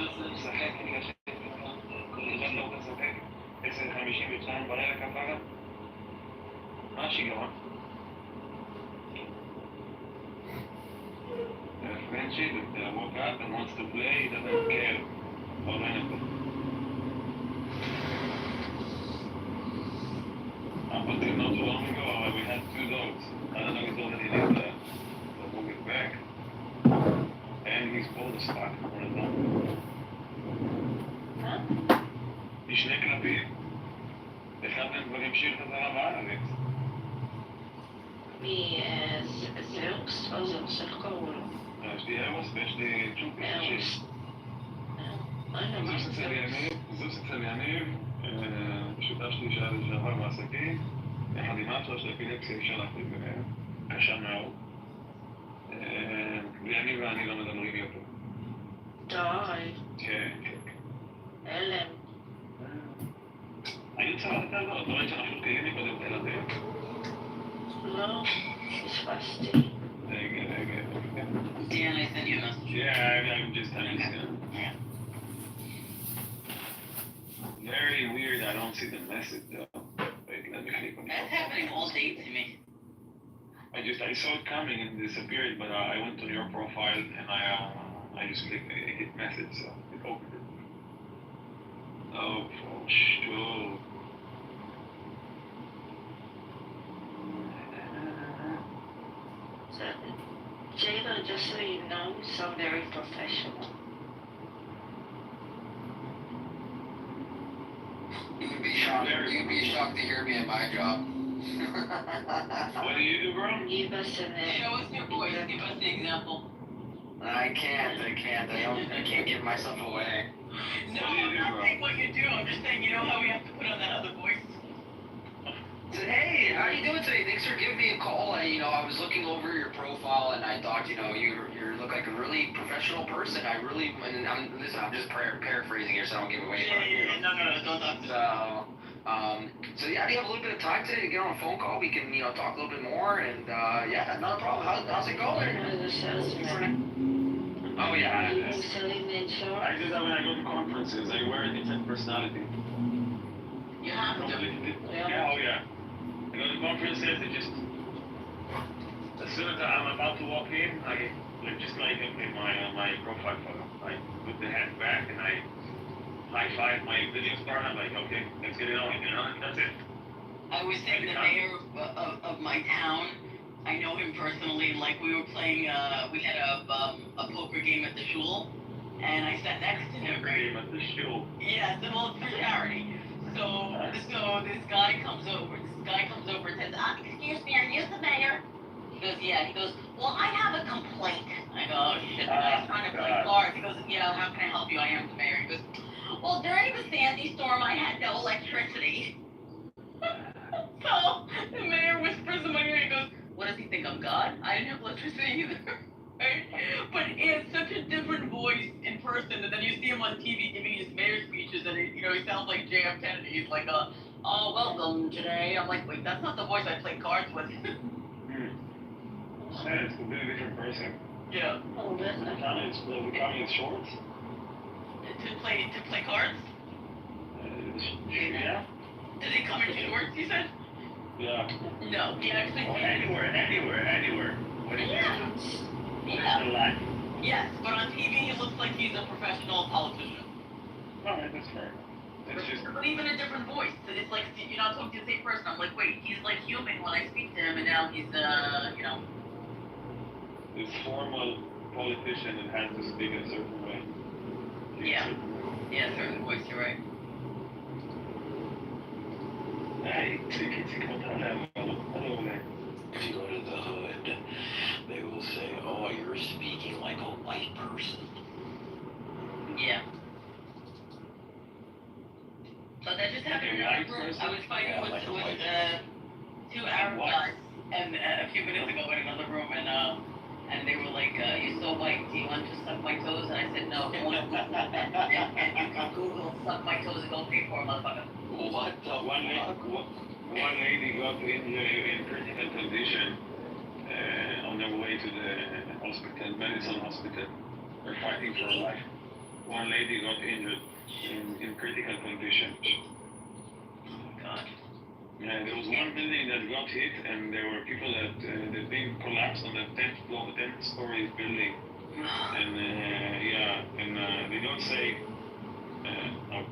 משחק, כל אחד לא משחק, 10:52 בלילה כפרה. מה השיגעון? Friendship, if they woke up and wants to play, he doesn't care about anything. Up until not too long ago, we had 2 dogs. One dog is already in the moving back. And he's pulled a stock on his own. משני כלבים. אחד מהם כבר המשיך חזרה בארץ. זאוס או זאוס, איך קראו לו? יש לי ארוס ויש לי צ'ופי. זוס אצל יניב, שותף שלי שעבר מעסקים, יחד עם אצלה של אפילפסיה אפשר להחליט ביניהם, קשה מאוד. ויניב ואני לא מדברים יותר. די. כן. אלם. היית צרת את הזאת, לא ראית שאנחנו תהילים מקודם תל אביב? לא, פספסתי. רגע. Dan, I sent you a message. Yeah, I'm just telling you. Yeah. Very weird, I don't see the message though. Wait, let me click on it. That's happening all day to me. I saw it coming and disappeared, but I went to your profile and I just clicked hit message, so it opened it. Oh, for sure. Jayla, just so you know, you sound very professional. You'd be shocked to hear me at my job. What do you do, bro? Give us an Show us your voice. Give us the example. I can't. I can't give myself away. No, I'm not saying what you do. I'm just saying, you know how we have to put on that other voice? Said, hey, how you doing today? Thanks for giving me a call. I was looking over your profile and I thought, you look like a really professional person. I'm just paraphrasing here, so I don't give away. Yeah. No, don't talk to me. So yeah, do you have a little bit of time today to get on a phone call? We can, talk a little bit more and, yeah, not a problem. How's it going? Oh yeah. I do that when I go to conferences. I wear a different personality. You have to. Yeah, oh yeah. I go to conferences, it just... As soon as I'm about to walk in, I just like in my profile photo. I put the head back and I high-five my video star and I'm like, okay, let's get it on, that's it. I was saying the mayor of my town, I know him personally, like we were playing, we had a poker game at the shul, and I sat next to him. Poker game at the shul? Yes, well, it's for charity. So this guy comes over and says, excuse me, are you the mayor? He goes, yeah. He goes, well, I have a complaint. I go, oh shit, the guy's trying to play cards. He goes, yeah, how can I help you? I am the mayor. He goes, well, during the Sandy storm, I had no electricity. So the mayor whispers in my ear, he goes, what does he think, I'm God? I didn't have electricity either. Right? But he has such a different voice in person, and then you see him on TV giving his mayor speeches, and he sounds like J.F. Kennedy. He's like, oh, welcome today. I'm like, wait, that's not the voice I play cards with. Yeah, it's a completely different person. Yeah. Oh, that's not The coming in shorts? To play cards? Yeah. Did he come in shorts, you said? Yeah. No, he actually... Anywhere. What do you Yeah. life? Yes, but on TV he looks like he's a professional politician. Alright, that's fair. It's just... But even a different voice. It's like, you're not talking to the same person. I'm like, wait, he's like human when I speak to him, and now he's, This formal politician that has to speak a certain way. Yeah. Yeah, certain voice, you're right. If you go to the hood, they will say, oh, you're speaking like a white person. Yeah. So that just happened in our room. I was fighting with 2 Arab guys and a few minutes ago in another room, and they were like, you're so white, do you want to suck my toes? And I said, no. And you can Google suck my toes and go pay for it, motherfucker. What the One lady got in critical condition on their way to the hospital, medicine hospital. They're fighting for her life. one lady got injured in critical condition. God. Yeah, there was one building that got hit, and there were people that that being collapsed on the 10th floor, 10th-story building. And they don't say.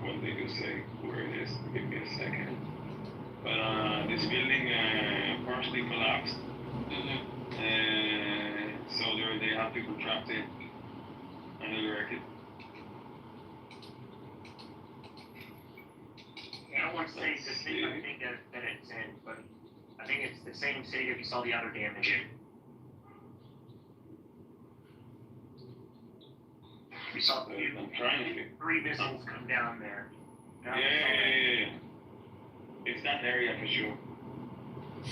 Well, they do say where it is. Give me a second. But this building partially collapsed. So they have people trapped in under the wreckage. I don't want to say it's the city I think that it's in, but I think it's the same city that we saw the other damage in. We saw I'm trying to think. 3 missiles come down there. Yeah. It's that area for sure.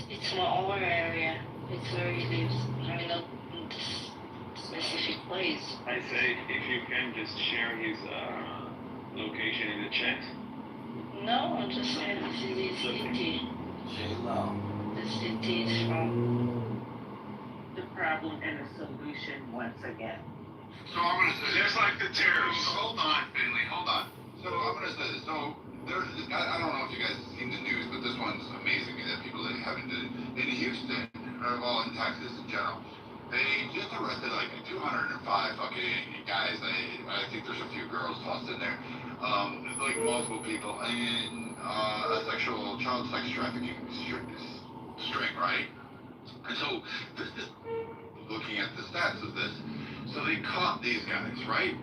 It's not our area. It's where he lives. I mean, not in this specific place. I say if you can just share his location in the chat. No, I'm just saying this is the city. J-Lo. The city is from. The problem and the solution once again. So I'm gonna say Just like the terrorists. Hold on, Finley. Hold on. So I'm gonna say this. So there's, I don't know if you guys have seen the news, but this one's amazing me that people that haven't did it. In Houston, well, in Texas in general, they just arrested like 205 fucking guys. I think there's a few girls tossed in there. Like multiple people in a sexual child sex trafficking string, right? And so this is looking at the stats of this. So they caught these guys, right?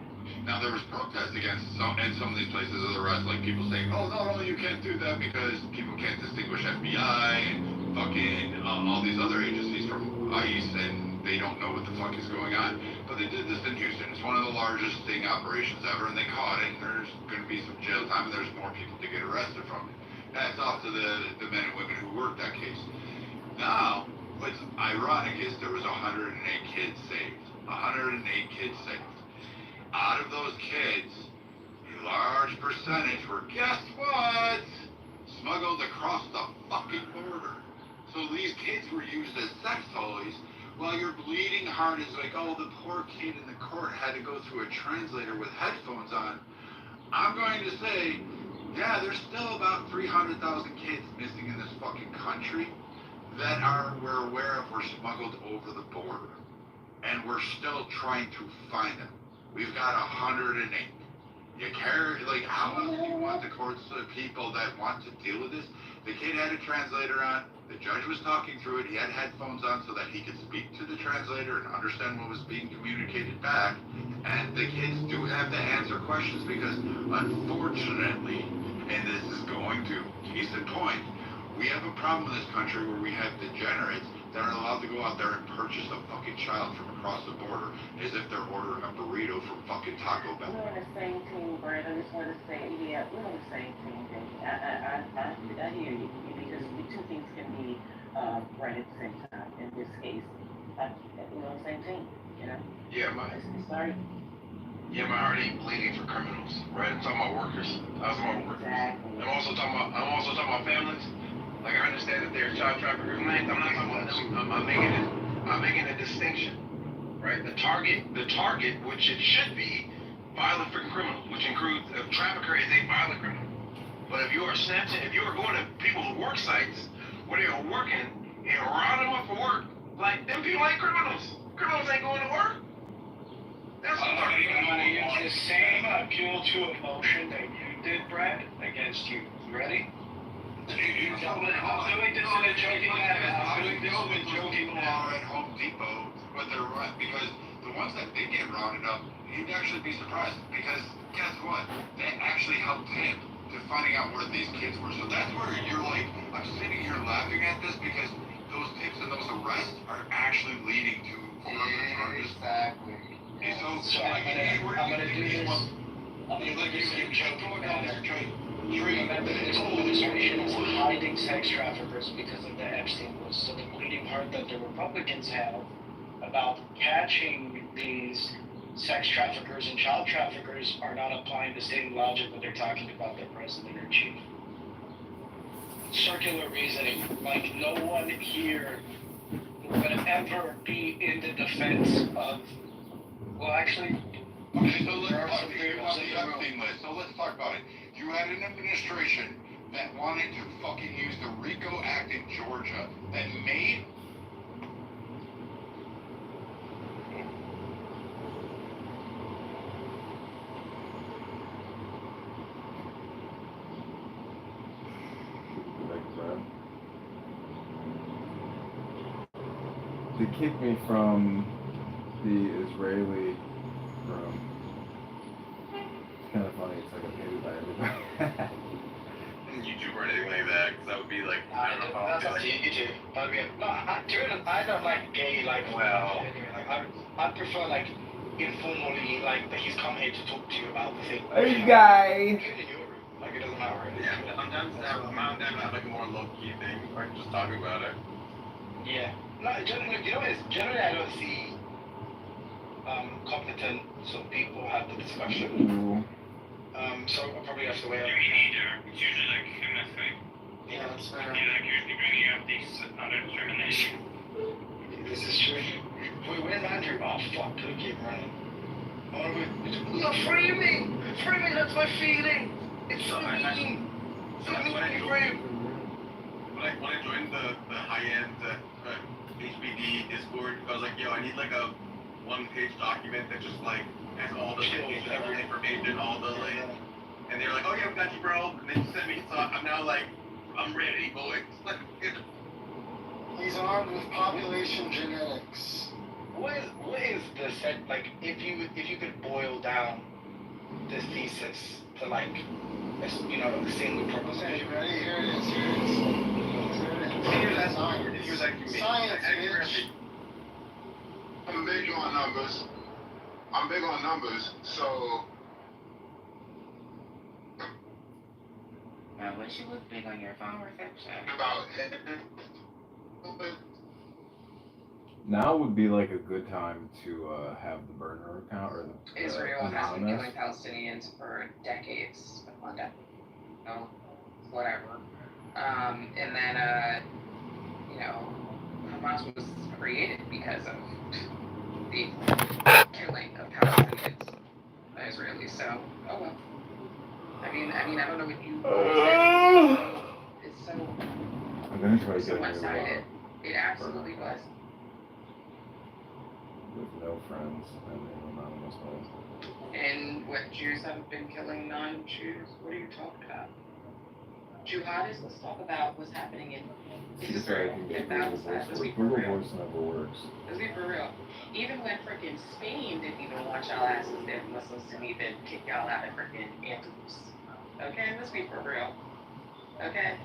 Now there was protests against in some of these places of the arrest, like people saying, oh no, you can't do that because people can't distinguish FBI and fucking all these other agencies from ICE and they don't know what the fuck is going on. But they did this in Houston. It's one of the largest sting operations ever, and they caught it, and there's going to be some jail time, and there's more people to get arrested from it. Hats off to the men and women who worked that case. Now, what's ironic is there was 108 kids saved. 108 kids saved. Out of those kids, a large percentage were, guess what? Smuggled across the fucking border. So these kids were used as sex toys while your bleeding heart is like, oh, the poor kid in the court had to go through a translator with headphones on. I'm going to say, yeah, there's still about 300,000 kids missing in this fucking country that we're aware of were smuggled over the border. And we're still trying to find them. We've got 108. You care, like, how else do you want the courts, the people that want to deal with this? The kid had a translator on. The judge was talking through it. He had headphones on so that he could speak to the translator and understand what was being communicated back. And the kids do have to answer questions because, unfortunately, and this is going to case in point, we have a problem in this country where we have degenerates that are allowed to go out there and purchase a fucking child from across the border as if they're ordering a burrito from fucking Taco Bell. We're on the same team, Brad. I just want to say, yeah, we're on the same team. I hear you because the two things can be right at the same time. In this case, we're on the same team. You know. Yeah, Sorry. my heart ain't bleeding for criminals, right? I'm talking about workers. I was talking about workers. Exactly. I'm also talking about families. Like I understand that they're child traffickers. I'm not talking about them. I'm making a distinction, right? The target, which it should be, violent freaking criminals, which includes a trafficker is a violent criminal. But if you are snatching, if you are going to people's work sites where they are working and rounding them up for work, like them people ain't criminals. Criminals ain't going to work. That's what I'm gonna use the same appeal to emotion that you did, Brad, against you. You ready? I'm doing this in a joking manner. I'm doing this in a joking manner. At Home Depot, but they're right because the ones that did get rounded up, you'd actually be surprised because guess what? They actually helped him to finding out where these kids were. So that's where you're like, I'm sitting here laughing at this because those tips and those arrests are actually leading to further charges. Exactly. And So I'm gonna do this. I'm gonna do this in a joking manner. Remember, this administration is hiding sex traffickers because of the Epstein rules. So the bleeding heart that the Republicans have about catching these sex traffickers and child traffickers are not applying the same logic when they're talking about their president or chief. Circular reasoning, like no one here would ever be in the defense of, well, actually, Okay, so there are some let's talk about it. You had an administration that wanted to fucking use the RICO Act in Georgia that made They kicked me from the Israeli room. It's kind of funny. It's like I'm hated by everybody. YouTube or anything like that, because that would be like, I don't know how That's up to you too. But no, I don't like gay, like, Well. anyway, like, I prefer, like, informally, like, that he's come here to talk to you about the thing. Hey, guy! Get in your room. Like, it doesn't matter. yeah, I'm down to have like a more low-key thing, or just talking about it. Yeah. No, generally, you know what it is? Generally, I don't see competent sort of people have the discussion. Ooh. So I'll probably have to wait. Me neither. It's usually like him that's like, Yeah, that's fair. like usually bringing up these other determinations. This is true. Wait, where's Andrew? Oh, fuck, could keep running. Oh, free me! Free me, that's my feeling! It's so mean! So mean to be free! When I joined the high-end HBD Discord, I was like, yo, I need like a one-page document that just like has all the information, all the like, and they're like, oh yeah, we got you, bro. And they just sent me, so I'm now like, I'm ready, boys. He's armed with population genetics. What is the set, like, if you could boil down this thesis to like, you know, a single proposition? Ready? Here it is. Here's science. He was like, Science, bitch. I'm big on numbers. I'm big on numbers, so Now, wish you was big on your phone reception. about Now would be like a good time to have the burner account or the Israel has been anonymous. killing Palestinians for decades. No, whatever. And then, you know, Hamas was created because of the killing of Palestinians by Israelis. So, oh well. I mean, I don't know what you it's so, I'm gonna try to so get a one-sided. new It absolutely was. with no friends and an anonymous one. And what, Jews haven't been killing non-Jews? What are you talking about? Jihadists, let's talk about what's happening in See if I Israel can get and Google Palestine. Let's be Voice. for Google real. Voice never works. Let's be for real. Even when frickin' Spain didn't even want y'all asses dead, Muslims didn't even kick y'all out of frickin' Andalus. Okay, let's be for real. Okay?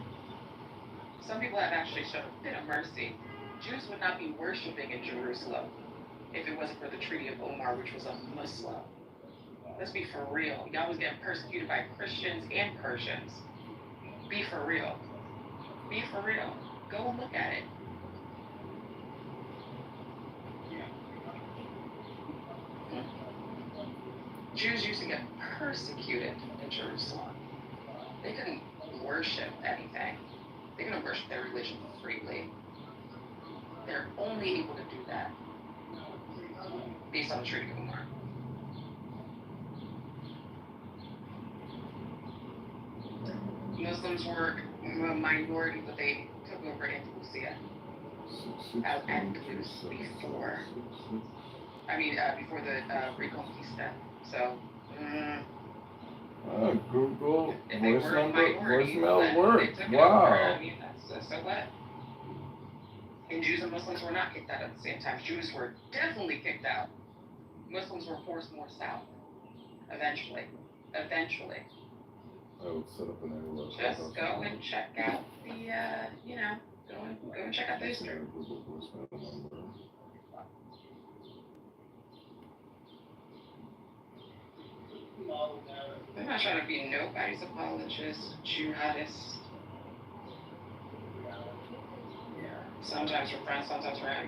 Some people have actually shown a bit of mercy. Jews would not be worshiping in Jerusalem if it wasn't for the Treaty of Omar, which was a Muslim. Let's be for real. Y'all was getting persecuted by Christians and Persians. Be for real. Be for real. Go and look at it. Jews used to get persecuted in Jerusalem. They couldn't worship anything. They couldn't worship their religion freely. They're only able to do that based on the Treaty of Omar. Muslims were a minority, but they took over Andalusia as Andalus before. Before the Reconquista. So, Google if they voice were a number, minority, voicemail then worked. they took it over. Wow. I mean, so what? And Jews and Muslims were not kicked out at the same time. Jews were definitely kicked out. Muslims were forced more south. Eventually. I would set up a new website. Just go and check out the, go and check out the history. Google voicemail number. I'm not trying to be nobody's apologist, jihadist. Sometimes we're friends, sometimes we're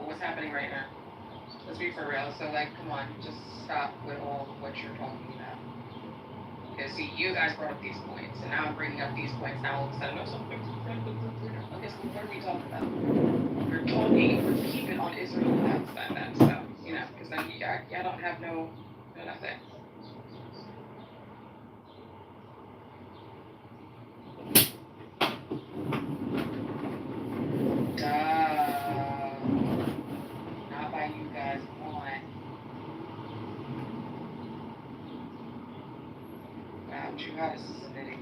what's happening right now? Let's be for real. So, like, come on, just stop with all of what you're talking about. Because, see, you guys brought up these points, and now I'm bringing up these points. Now all of a sudden, okay, so what are we talking about? We're keeping on Israel and that stuff, because then y'all don't have no nothing. what you guys are submitting.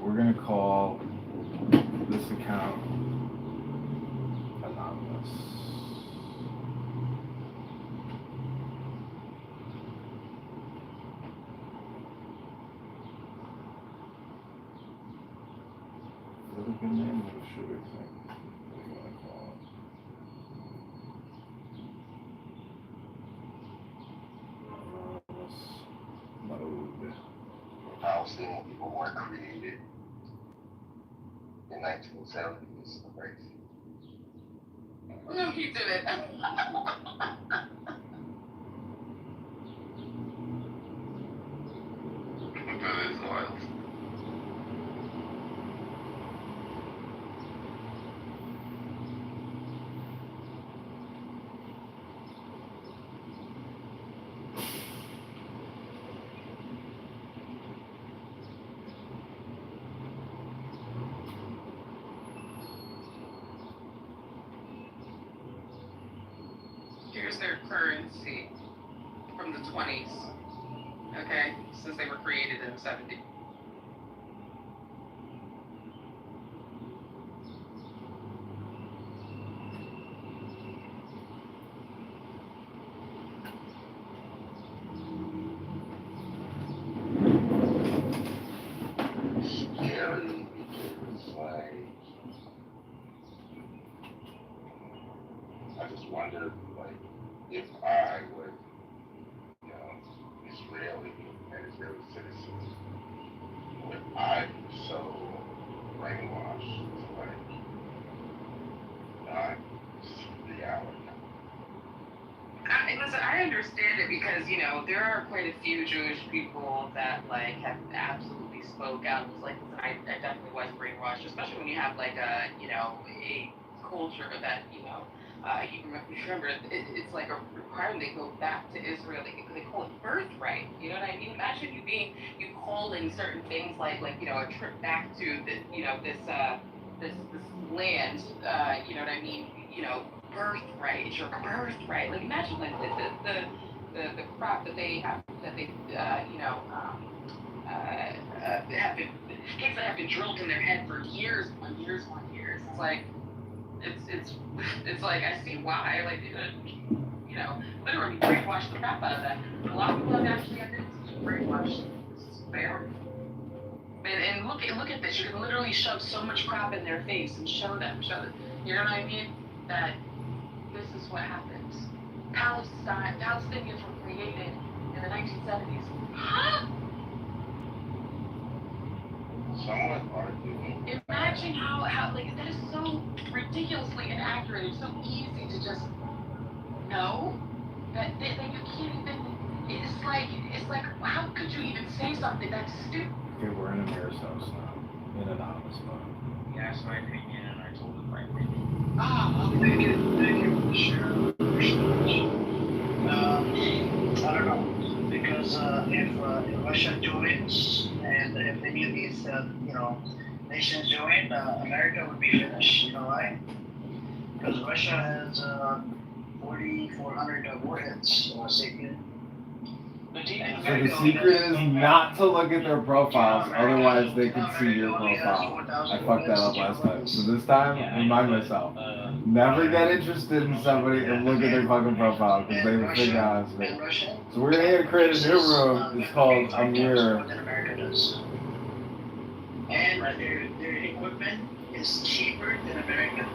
We're gonna call this account anonymous. Is that a good name? What should we think? What do you wanna call it? Anonymous mode. I was seeing people were created in 1970s. Crazy. No, he didn't. That is wild. Here's their currency from the 20s, okay, since they were created in the 70s. Scary because, like, I just wonder, like, if I was, you know, Israeli and Israeli citizen, would I be so brainwashed to, like, not see reality? Listen, I understand it because, you know, there are quite a few Jewish people that, like, have absolutely spoke out and was like, listen, I definitely was brainwashed, especially when you have, like, you know, a culture that, you know, you remember it's like a requirement they go back to Israel. They call it birthright. You know what I mean? Imagine you calling certain things like you know, a trip back to the, you know, this land. You know what I mean? You know, birthright. It's your birthright. Like imagine like the crap that they have you know have been things that have been drilled in their head for years on years on years. It's like. It's like I see why, like you know, literally brainwash the crap out of that. A lot of people have actually had this brainwash. It's fair. And look at this. You can literally shove so much crap in their face and show them. You know what I mean? That this is what happens. Palestinians were created in the 1970s. Huh? Somewhat arguing. Imagine how like that is so ridiculously inaccurate. It's so easy to just know that you can't even. It's like how could you even say something that's stupid? Okay, we're in Amir's house now, in anonymous mode. He asked my opinion, and I told him my opinion. Thank you, sure. I don't know, because if Russia joins and if any of these you know nations join, America would be finished. You know why? Because Russia has 4,400 warheads, Sapien. So the secret is not to look at their profiles, otherwise they can see your profile. I fucked that up last time. So this time, remind myself. Never get interested in somebody and look at their fucking profile, because they will figure out how to speak. So we're gonna create a new room, it's called Amir. And their equipment is cheaper than American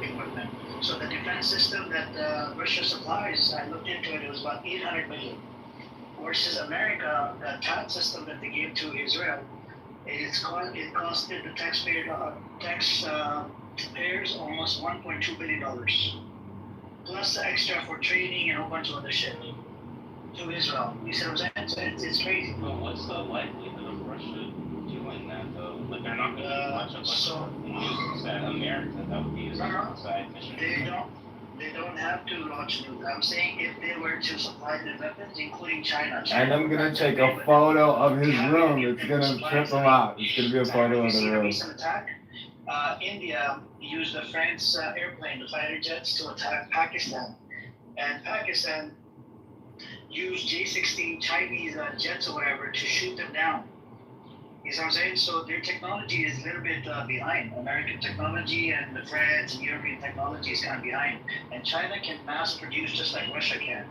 equipment. So the defense system that Russia supplies, I looked into it, it was about 800 million. Versus America, the TAT system that they gave to Israel It costed the taxpayers almost $1.2 billion, plus the extra for training and a whole bunch of other shit to Israel. You see what I'm saying? So it's crazy. But what's the likelihood of Russia doing that though? Like they're not going to launch a bunch of nukes at America. That would be a suicide mission. They don't have to launch nukes. I'm saying if they were to supply the weapons, including China. And I'm gonna take a photo of his room. It's gonna trip him out. It's gonna be a photo of the room. Recent attack. India used the France airplane, the fighter jets, to attack Pakistan, and Pakistan used J-16 Chinese jets or whatever to shoot them down. You see what I'm saying? So their technology is a little bit behind. American technology and the France and European technology is kind of behind. And China can mass produce just like Russia can.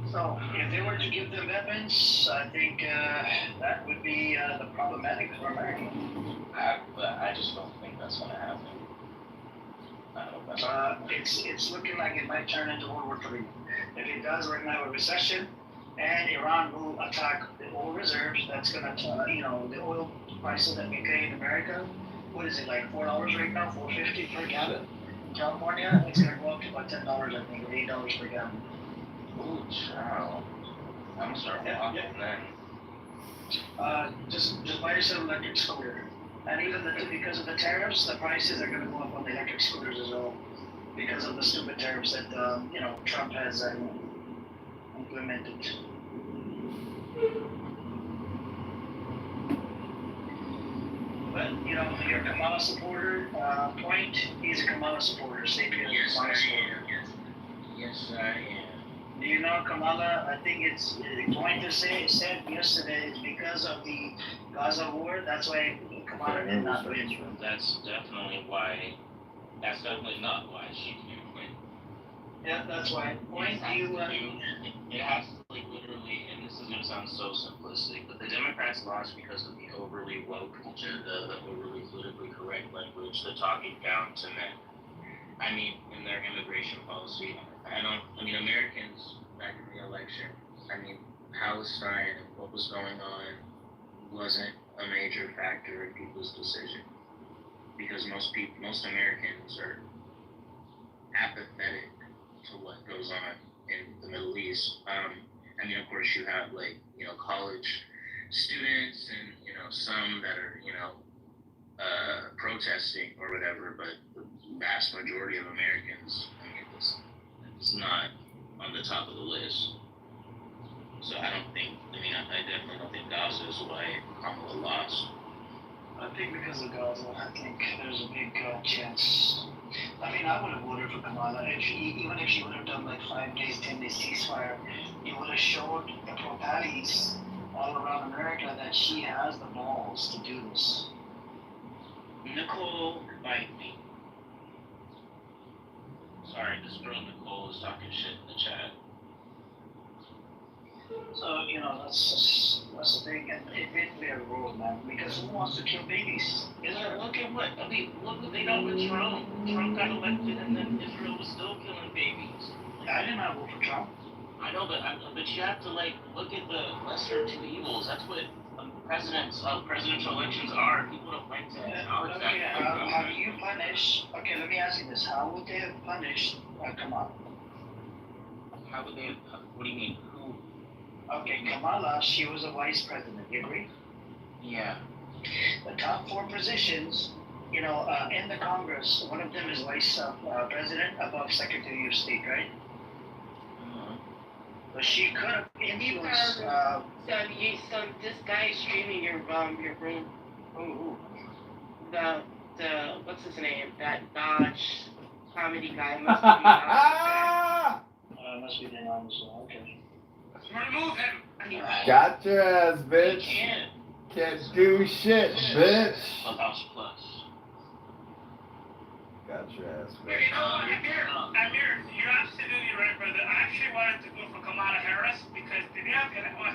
So if they were to give them weapons, I think that would be the problematic for America. But I just don't think that's going to happen. I hope that's it's looking like it might turn into World War III. If it does, we're going to have a recession. And Iran will attack the oil reserves. That's gonna, the oil prices that we pay in America. What is it, like $4 right now? $4.50 per gallon. In California, it's gonna go up to about $10, I think, or $8 per gallon. Ooh, child. I'm gonna start walking then. Just buy yourself an electric scooter. And even because of the tariffs, the prices are gonna go up on the electric scooters as well. Because of the stupid tariffs that Trump has implemented. But you're a Kamala supporter. Point, he's a Kamala supporter. Stay pure. Yes, Kamala I supporter. am. Yes, I am. Do you know Kamala? I think it's Point said yesterday it's because of the Gaza war. That's why Kamala did not win. That's definitely why. That's definitely not why she didn't win. Yeah, that's why. Point, it has to, like, literally, and this is going to sound so simplistic, but the Democrats lost because of the overly woke agenda, the overly politically correct language, the talking down to men. I mean, in their immigration policy, Americans back in the election, Palestine and what was going on wasn't a major factor in people's decision. Because most Americans are apathetic to what goes on in the Middle East. Of course, you have college students and some that are protesting or whatever, but the vast majority of Americans, it's not on the top of the list. So I definitely don't think Gaza is why Kamala lost. I think because of Gaza, I think there's a big chance. I would have voted for Kamala even if she would have done like 5 days, 10 days ceasefire. It would have showed the pro-patties all around America that she has the balls to do this. Nicole, bite me. Sorry, this girl Nicole is talking shit in the chat. So, that's the thing, and it did play a role, man, because who wants to kill babies? Look what they done with Trump. Trump got elected and then Israel was still killing babies. I did not vote for Trump. I know, but you have to look at the lesser of two evils. That's what presidential elections are. People don't like to acknowledge that. How do you punish? Okay, let me ask you this: how would they have punished Kamala? How would they? What do you mean? Who? Okay, Kamala, she was a vice president. You agree? Yeah. The top 4 positions, in the Congress, one of them is vice president above Secretary of State, right? But she could have influenced. So this guy is streaming your room. Ooh. The what's his name? That Dodge comedy guy must be the anonymous. Okay. Remove him. Got your ass, bitch. Can't do shit, bitch. Clubhouse Plus. Got your ass, Amir, you're absolutely right, brother. I actually wanted to vote for Kamala Harris because I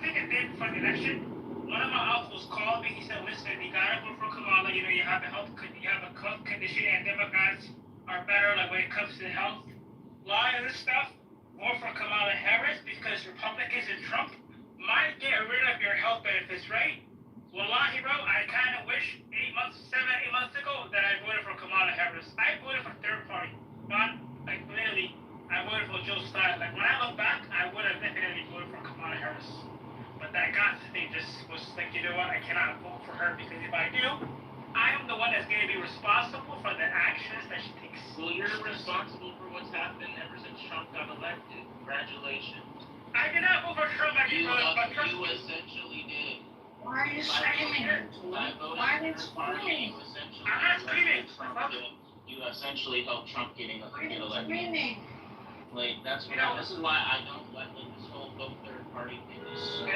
think the day before the election, one of my uncles called me. He said, "Listen, you gotta vote for Kamala. You have a health condition, and Democrats are better when it comes to health law and this stuff. Vote for Kamala Harris because Republicans and Trump might get rid of your health benefits, right? Wallahi, bro, I kind of wish 8 months ago that I voted for Kamala Harris. I voted for third party. Not, like, literally, I voted for Joe Stein. Like, when I look back, I would have definitely voted for Kamala Harris. But that God thing just was like, you know what, I cannot vote for her because if I do, I am the one that's going to be responsible for the actions that she takes. Well, you're responsible for what's happened ever since Trump got elected. Congratulations. I did not vote for Trump. You essentially did. Why are you screaming? By voting Why are you for party, screaming? I'm not screaming. You essentially helped Trump get elected. Screaming. Like, that's what this is why I don't like this whole vote third party thing is so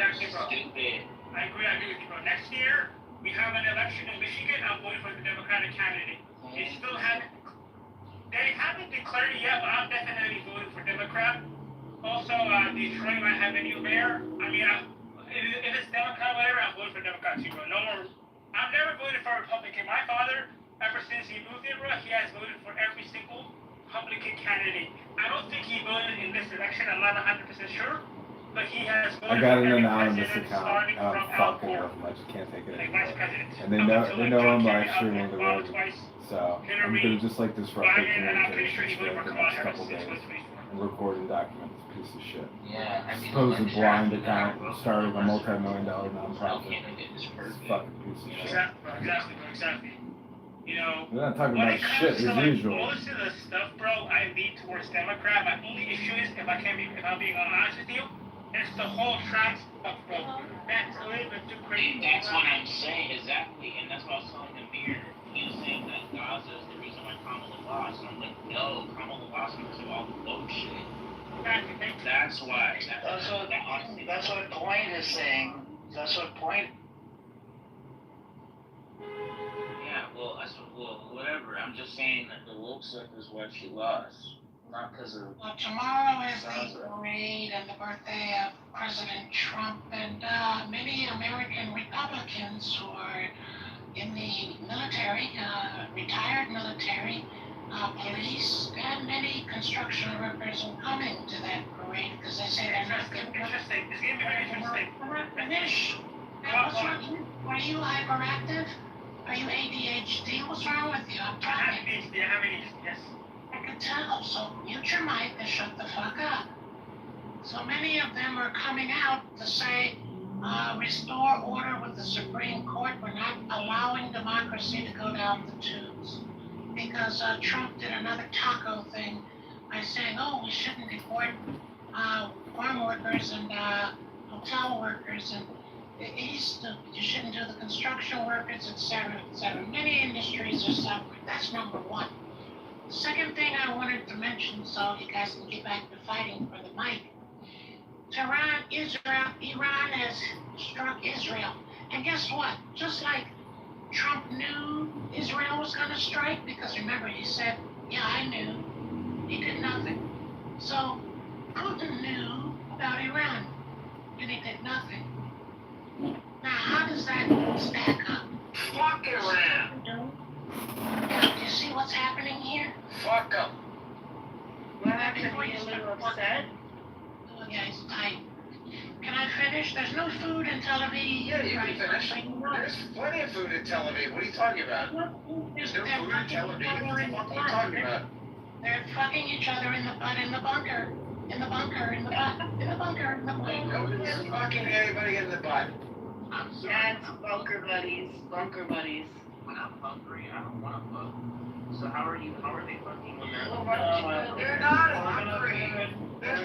stupid. I agree with you, bro. Next year, we have an election in Michigan. I'm voting for the Democratic candidate. They haven't declared it yet, but I'm definitely voting for Democrat. Also, Detroit might have a new mayor. I mean, if it's Democrat, whatever, I'm voting for Democrat too, bro. No more. I've never voted for a Republican. My father, ever since he moved here, bro, he has voted for every single Republican candidate. I don't think he voted in this election. I'm not 100% sure, but he has voted I got for an every anonymous president account. starting from Al Fucking Gore. with them. I just can't take it Like anymore. vice president. And they know I'm live streaming the road. So I'm gonna just like disrupt the Biden, and I'm pretty sure he communications voted for for the Kamala next Harris couple in days 2024. and record and document this piece of shit. Yeah, I mean, Supposed blind exactly. account starting a multi-million-dollar nonprofit. Candidate is perfect. Fucking piece of shit. Exactly. You know, We're not talking when about it comes shit to as like usual. most of the stuff, bro, I lean towards Democrat. My only issue is, if I'm being honest with you, it's the whole trans stuff, bro. That's a little bit too crazy. That's what I'm saying, exactly, and that's what I was telling Amir. He was saying that Gaza is the reason why Kamala lost, and I'm like, no, Kamala lost because of all the vote shit. That's why. That's what Point is saying. That's what Point. Yeah, well, whatever. I'm just saying that the woke stuff is what she lost, not because of. Well, tomorrow is the parade and the birthday of President Trump, and many American Republicans who are in the military, retired military, police, and many construction workers are coming to that parade because they say they're not going to. Interesting. It's going to be very interesting. Finish. What's wrong? Are you hyperactive? Are you ADHD? What's wrong with you? I'm I talking. have ADHD, yes. I can tell. So mute your mic and shut the fuck up. So many of them are coming out to say, restore order with the Supreme Court. We're not allowing democracy to go down the tubes. Because Trump did another taco thing by saying, oh, we shouldn't deport farm workers and hotel workers, and you shouldn't do the construction workers, etc., etc. Many industries are suffering. That's number one. The second thing I wanted to mention, so you guys can get back to fighting for the mic. Iran has struck Israel. And guess what? Just like Trump knew Israel was going to strike, because remember, he said, yeah, I knew. He did nothing. So Putin knew about Iran, and he did nothing. Now, how does that stack up? Fuck Iran. Do you see what's happening here? Fuck them. Well, I can be a little upset. Oh, yeah, it's tight. Can I finish? There's no food in Tel Aviv. Yeah, you can finish. There's plenty of food in Tel Aviv. What are you talking about? There's no food in Tel Aviv. What the fuck are you talking about? They're fucking each other in the butt, in the bunker. In the bunker, in the butt, in the bunker, in the bunker. Nobody's fucking anybody in the butt. I'm sorry. That's bunker buddies. Bunker buddies. When I'm hungry, I don't want to fuck. So how are they fucking when they're They're not hungry. They're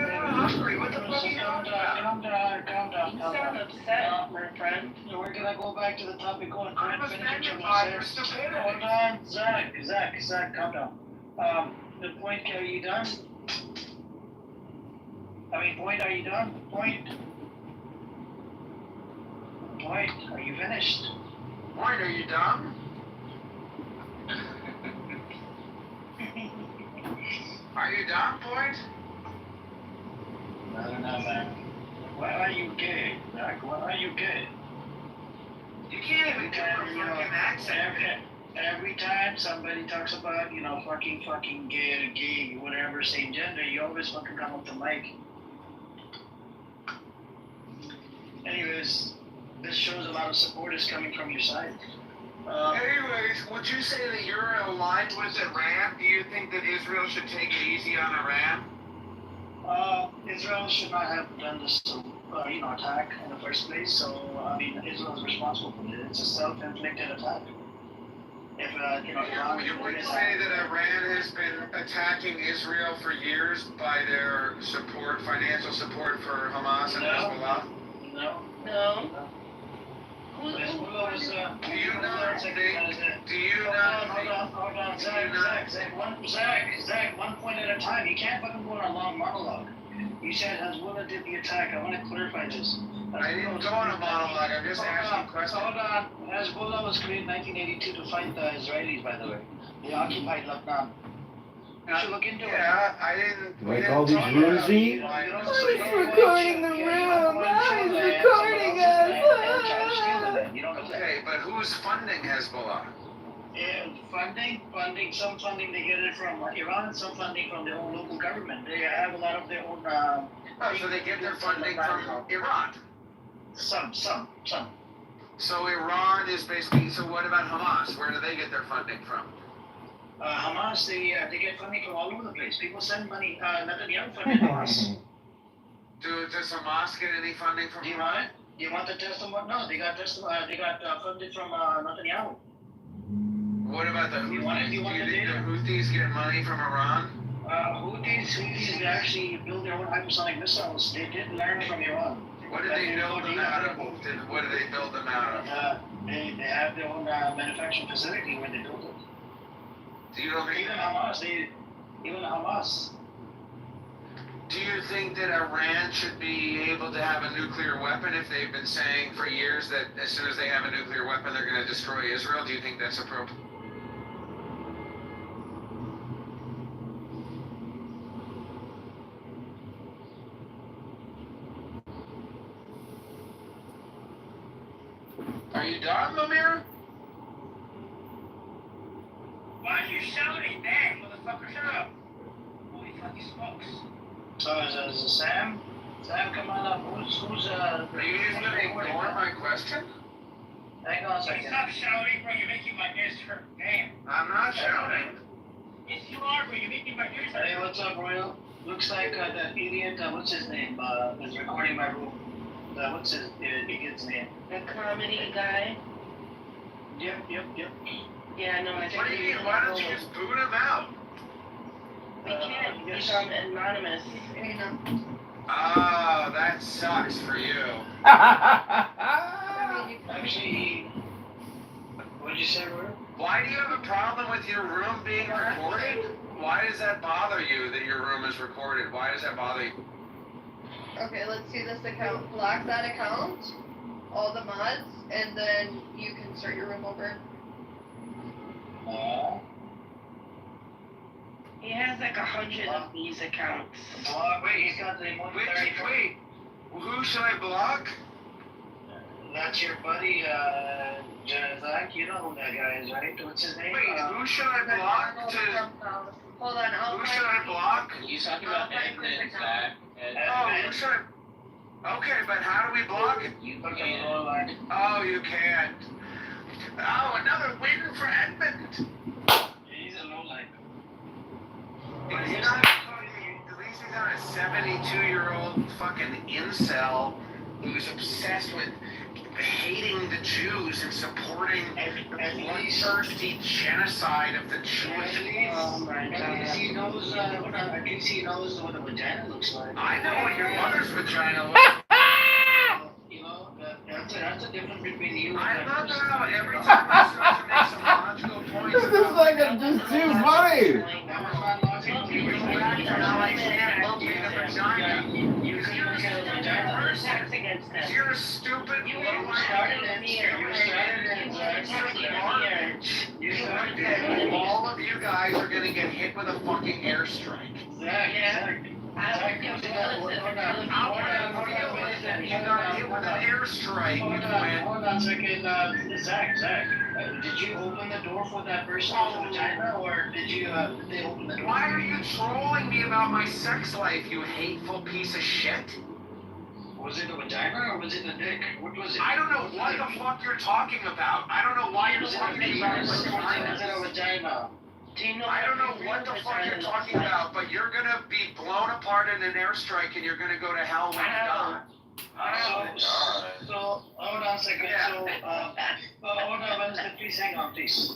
not hungry. What the fuck are you talking about? Calm down. You sound upset, my friend. We're gonna go back to the topic. Go on. I'm offended by your stupidity. Hold on, Zach, calm down. The Point, are you done? Point, are you done? Point, are you finished? Point, are you dumb? Are you dumb, Point? No, man. Why are you gay? Zach, why are you gay? You can't even do a fucking accent. Every time somebody talks about, fucking gay, whatever, same gender, you always fucking come up to mic. Anyways, this shows a lot of support is coming from your side. Anyways, would you say that you're aligned with Iran? Do you think that Israel should take it easy on Iran? Israel should not have done this, attack in the first place. So, I mean, Israel is responsible for it. It's a self-inflicted attack. If, Iran... You would say that Iran has been attacking Israel for years by their financial support for Hamas and Hezbollah? No. Do you not think? Hold on, Zach, one point at a time. You can't fucking go on a long monologue. You said Hezbollah did the attack. I want to clarify this. I didn't go on a monologue. I'm just asking questions. Hold on. Hezbollah was created in 1982 to fight the Israelis, by the way. They occupied Lebanon. You should look into it. Yeah, I didn't. Like all these rooms eat? Who's recording the room? Who's recording us? Okay, but who's funding Hezbollah? Funding. Some funding they get it from Iran, some funding from their own local government. They have a lot of their own. So they get their funding from Iran. Some. So Iran is basically. So what about Hamas? Where do they get their funding from? Hamas, they get funding from all over the place. People send money. Netanyahu funded Hamas. Does Hamas get any funding from Iran? Do you want the testimony? No, they got funded from Netanyahu. What about the Houthis? Do you want the data? Houthis get money from Iran? Houthis actually build their own hypersonic missiles. They did learn from Iran. What did they build them out of? What did they build them out of? They have their own manufacturing facility where they build it. Do you don't think Even Hamas. Do you think that Iran should be able to have a nuclear weapon if they've been saying for years that as soon as they have a nuclear weapon they're going to destroy Israel? Do you think that's appropriate? Are you done, Lemire? Why are you shouting? Damn, motherfucker, shut up. Holy fucking smokes. So is it Sam? Sam, come on up. Who's Are you just going to ignore my question? Hang on a second. Stop shouting, bro. You're making my ears hurt. Damn. I'm not shouting. Yes, you are, bro. You're making my ears hurt. Hey, what's up, Royal? Looks like that idiot, what's his name, is recording my room. What's his idiot's name? The comedy guy. Yep. Yeah, no, I think What do you mean? Why don't you just boot him out? we can't. He's anonymous. You know. Oh, that sucks for you. Actually, what'd you say, Royal? Why do you have a problem with your room being recorded? Why does that bother you that your room is recorded? Why does that bother you? Okay, let's see this account. Block that account, all the mods, and then you can start your room over. He has like 100 of these accounts. Wait, he's got the one. Wait. Who should I block? That's your buddy, Zach. You know who that guy is, right? What's his name? Wait, who should I block? Hold on, Who should I block? You talking about Edmund, Zach? Who should I? Okay, but how do we block it? You Okay, can. hold on. Oh, you can't. Oh, another win for Edmund. He's a lowlife. At least he's not a 72-year-old fucking incel who's obsessed with hating the Jews and supporting the bloodthirsty genocide of the Jewish people. At least he knows, at least he knows what a vagina looks like. I know what your mother's vagina looks like. You know, that's a difference between you and I love that how every time I start to make some logical points This is like just too funny. You're a stupid all of you guys are gonna get hit with a fucking airstrike. You got hit with an airstrike. Hold on a second, Zach, did you open the door for that person with the vagina, or did they open the door? Why are you trolling me about my sex life, you hateful piece of shit? Was it a vagina or was it a dick? What was it? I don't know what the fuck you're talking about. I don't know why you're talking about vagina. Was it a vagina? I don't know what the fuck you're talking about, but you're gonna be blown apart in an airstrike and you're gonna go to hell when you die. So, hold on a second. Yeah. So, hold on, Wednesday, please hang on, please. So,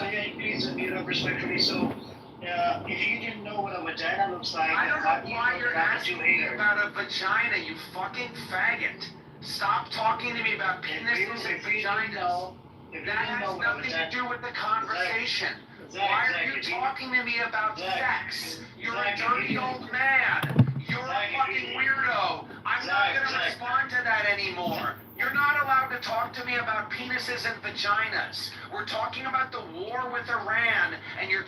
yeah, please mute up respectfully. So, if you didn't know what a vagina looks like, I don't know why you're asking me later. about a vagina, you fucking faggot. Stop talking to me about penises and vaginas. That has nothing to do with the conversation. Why are you talking to me about sex? You're a dirty old man. You're a fucking weirdo. I'm not gonna respond to that anymore. You're not allowed to talk to me about penises and vaginas. We're talking about the war with Iran and your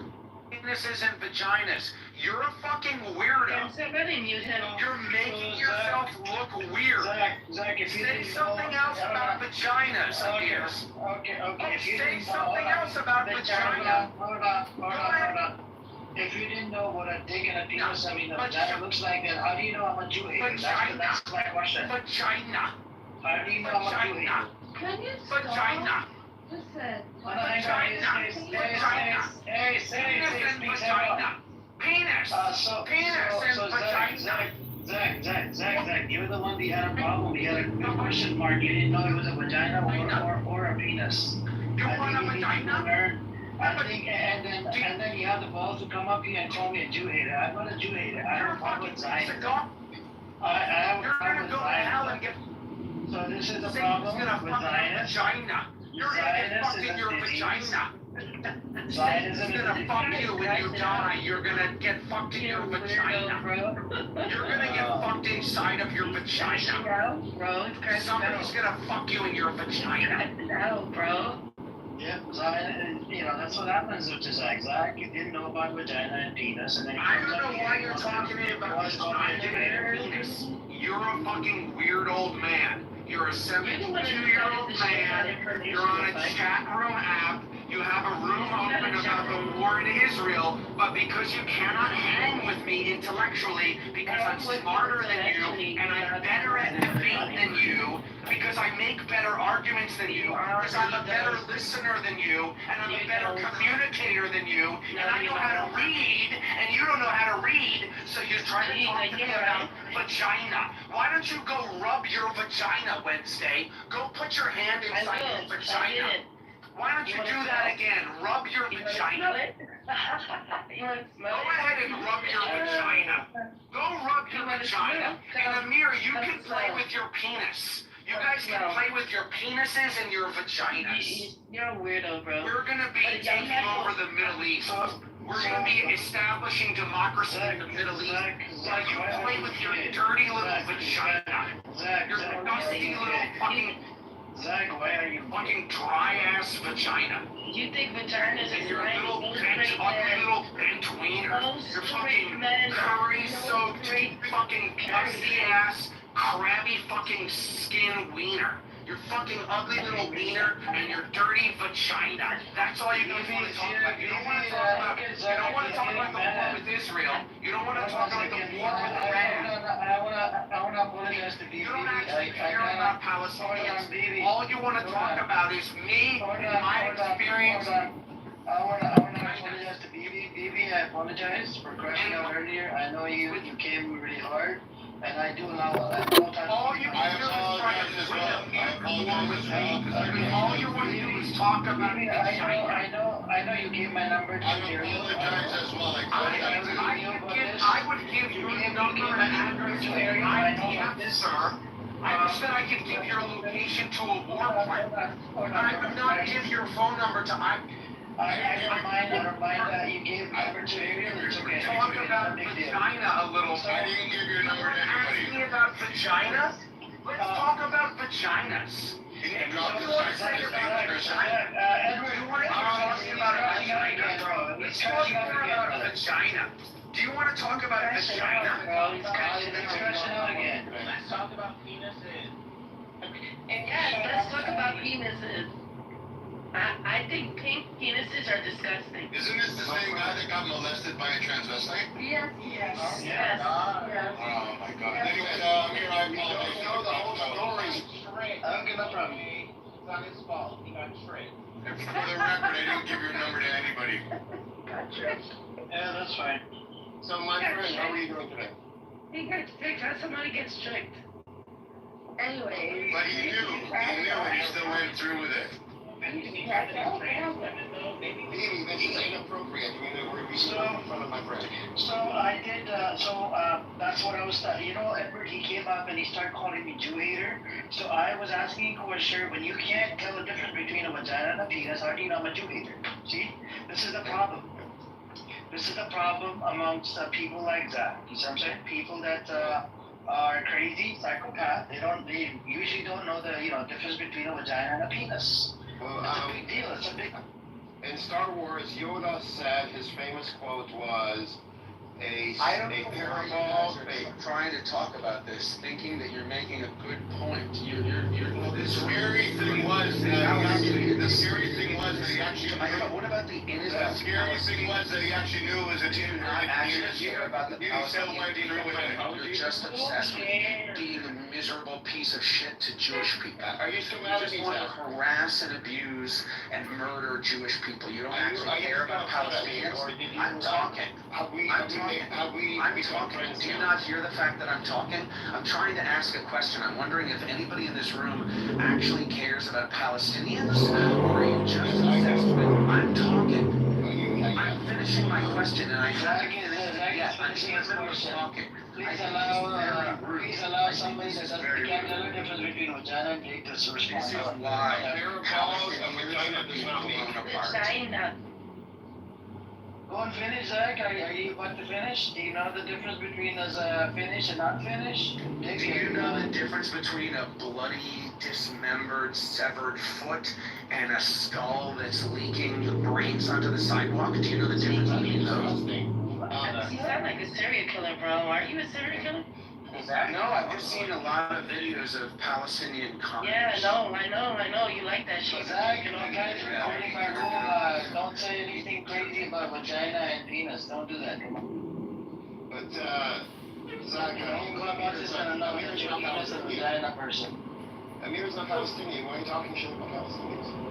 penises and vaginas. You're a fucking weirdo. Can somebody mute him? You're making yourself look weird. Zach, if you Say didn't something know, else about vaginas, Amir. Okay. If you Say didn't know, something else about vagina. Hold on. If you didn't know what a dick and a penis, I mean, a vagina looks like, then how do you know I'm a Jew hater? That's my question. Vagina. How do you know I'm a Jew hater? Can you stop? Vagina. Listen. Vagina. Penis. Penis and vagina. Zach, you're the one that had a problem. You had a question mark. You didn't know it was a vagina or a penis. You want a vagina? I think, and then you have the balls to come up here and call me a Jew hater. I'm not a Jew hater. I have a problem with Zion. I have a problem with Zion. So this is the problem with Zionist. You're gonna get fucked in your vagina. Zionism is gonna fuck you when you die. You're gonna get fucked in your vagina. You're gonna get fucked inside of your vagina. Somebody's gonna fuck you in your vagina. No, bro. Yeah, Zion, that's what happens with Zach. Zach, you didn't know about vagina and penis, and then I don't know why you're talking to me about vagina and penis. You're a fucking weird old man. You're a 72-year-old man. You're on a chat room app. You have a room open about the war in Israel, but because you cannot hang with me intellectually, because I'm smarter than you, and I'm better at debate than you, because I make better arguments than you, because I'm a better listener than you, and I'm a better communicator than you, and I know how to read, and you don't know how to read, so you try to talk to me about vagina. Why don't you go rub your vagina, Wednesday? Go put your hand inside your vagina. Why don't you do that again? Rub your vagina. Go ahead and rub your vagina. Go rub your vagina. And Amir, you can play with your penis. You guys can play with your penises and your vaginas. You're a weirdo, bro. We're gonna be taking over the Middle East. We're gonna be establishing democracy in the Middle East. While you play with your dirty little vagina. Your dusty little fucking... Zach, why are you fucking dry-ass vagina? You think vaginas And is your right? little ugly little bent wiener. Your fucking curry-soaked, fucking dusty-ass, crabby fucking skin wiener. Your fucking ugly little wiener and your dirty vagina. That's all you guys want to talk about. You don't want to talk about. You don't want to talk about the war with Israel. You don't want to talk about the war with Iran. I want to apologize to BB. You don't actually care about Palestinians. All you want to talk about is me and my experience. I want to apologize to BB. BB, I apologize for crashing out earlier. I know you came really hard. And I do allow all you want to do is try to win a mute war with me. All you want to do is talk about I know you gave my number to Jerry. I would give your number and address to Jerry. Sir. I said I could give your location to a war plan. I would not give your phone number to... I don't mind that you gave number to Ariel. It's okay. Talk about vagina a little bit. I didn't give your number to anybody. Ask me about vagina? Let's talk about vaginas. You can drop the sex Edward, you want to talk about a vagina? Let's talk more about a vagina. Do you want to talk about a vagina? Let's talk about penises. Yes, let's talk about penises. I I think pink penises are disgusting. Isn't this the same guy that got molested by a transvestite? Yes, yes, Oh, yes, yes. Oh my God. Yes. Anyways, here I apologize. You know the whole story. Straight. Okay, no problem. It's not his fault. He got straight. And for the record, I didn't give your number to anybody. Gotcha. Yeah, that's fine. So, my friend, how are you doing today? He gets picked. How somebody gets tricked? Anyway. But he knew, and he still went through with it. Amy, this is inappropriate. You know, we're in front of my friend. So I did, that's what I was, you know, Edward, he came up and he started calling me Jew hater. So I was asking a question, when you can't tell the difference between a vagina and a penis, how do you know I'm a Jew hater? See, this is the problem. This is the problem amongst people like that. You see what I'm saying? People that are crazy, psychopath. They usually don't know the, difference between a vagina and a penis. Well, It's a big deal. It's a big. in Star Wars, Yoda said his famous quote was a parable. Trying to talk about this, thinking that you're making a good point. The scary thing was that he actually What about the innocent? The scary thing was that he actually knew it was a You do not actually care about the Palestinian people. You're just obsessed with being a miserable piece of shit to Jewish people. Are you still You mad at just me, want to Seth? harass and abuse and murder Jewish people. You don't actually care about Palestinians. I'm talking. Have we I'm talking. Do you not hear the fact that I'm talking? I'm trying to ask a question. I'm wondering if anybody in this room actually cares about Palestinians, or are you just obsessed with? I'm talking. I'm finishing my question, and I'm Please allow somebody that doesn't can't tell the difference between vagina and dick to respond. This is why Vagina. Go and finish, Zach. Are you about to finish? Do you know the difference between finished and unfinished? Do you know the difference between a bloody, dismembered, severed foot and a skull that's leaking brains onto the sidewalk? Do you know the difference between those? You sound like a serial killer, bro. Are you a serial killer? No, I've just seen a lot of videos of Palestinian convicts. Yeah, I know. You like that shit. Zach, you guys recording my room. Don't say anything crazy about vagina and penis. Don't do that. Come on. But, Zach, Clubhouse is gonna know that you're a penis and vagina person. Amir's not Palestinian. Why are you talking shit about Palestinians?